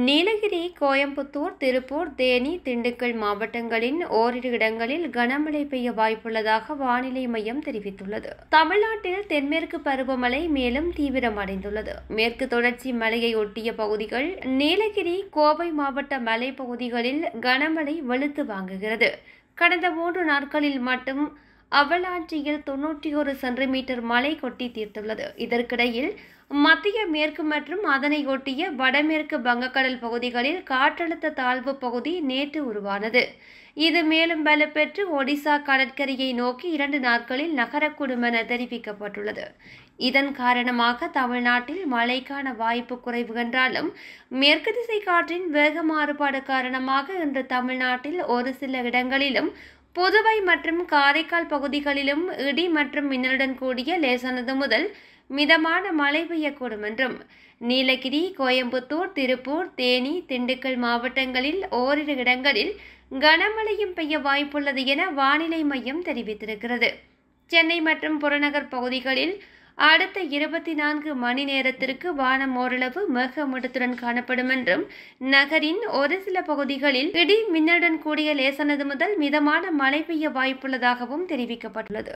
நீலகிரி, கோயம்புத்தூர், திருப்பூர், தேனி, திண்டுக்கல் மாவட்டங்களின் ஓரிரு இடங்களில் கனமழை பெய்ய வாய்ப்புள்ளதாக வானிலை மையம் தெரிவித்துள்ளது. தமிழ்நாட்டில் தென்மேற்கு பருவமழை மேலும் தீவிரமடைந்துள்ளது. மேற்கு தொடர்ச்சி மலையை ஒட்டிய பகுதிகள், நீலகிரி, கோவை மாவட்ட மலைப்பகுதிகளில் கனமழை வெளுத்து வாங்குகிறது. கடந்த 3 நாட்களில் மட்டும் அவலாஞ்சியில் 91 சென்டிமீட்டர் மழை கொட்டி தீர்த்துள்ளது. இதற்கிடையில் மத்திய மேற்கு மற்றும் அதனை ஒட்டிய வடமேற்கு வங்கக்கடல் பகுதிகளில் காற்றழுத்த தாழ்வு பகுதி நேற்று உருவானது. இது மேலும் வலுப்பெற்று ஒடிசா கடற்கரையை நோக்கி 2 நாட்களில் நகரக்கூடும் என தெரிவிக்கப்பட்டுள்ளது. இதன் காரணமாக தமிழ்நாட்டில் மழைக்கான வாய்ப்பு குறைவு என்றாலும் மேற்கு திசை காற்றின் வேக மாறுபாடு காரணமாக இன்று தமிழ்நாட்டில் ஒரு சில இடங்களிலும், புதுவை மற்றும் காரைக்கால் பகுதிகளிலும் இடி மற்றும் மின்னலுடன் கூடிய லேசானது முதல் மிதமான மழை பெய்யக்கூடும் என்றும், நீலகிரி, கோயம்புத்தூர், திருப்பூர், தேனி, திண்டுக்கல் மாவட்டங்களில் ஓரிரு இடங்களில் கனமழையும் பெய்ய வாய்ப்புள்ளது என வானிலை மையம் தெரிவித்திருக்கிறது. சென்னை மற்றும் புறநகர் பகுதிகளில் அடுத்த 24 மணி நேரத்திற்கு வானம் ஓரளவு மேகமூட்டத்துடன் காணப்படும் என்றும், நகரின் ஒரு சில பகுதிகளில் இடி மின்னலுடன் கூடிய லேசானது முதல் மிதமான மழை பெய்ய வாய்ப்புள்ளதாகவும் தெரிவிக்கப்பட்டுள்ளது.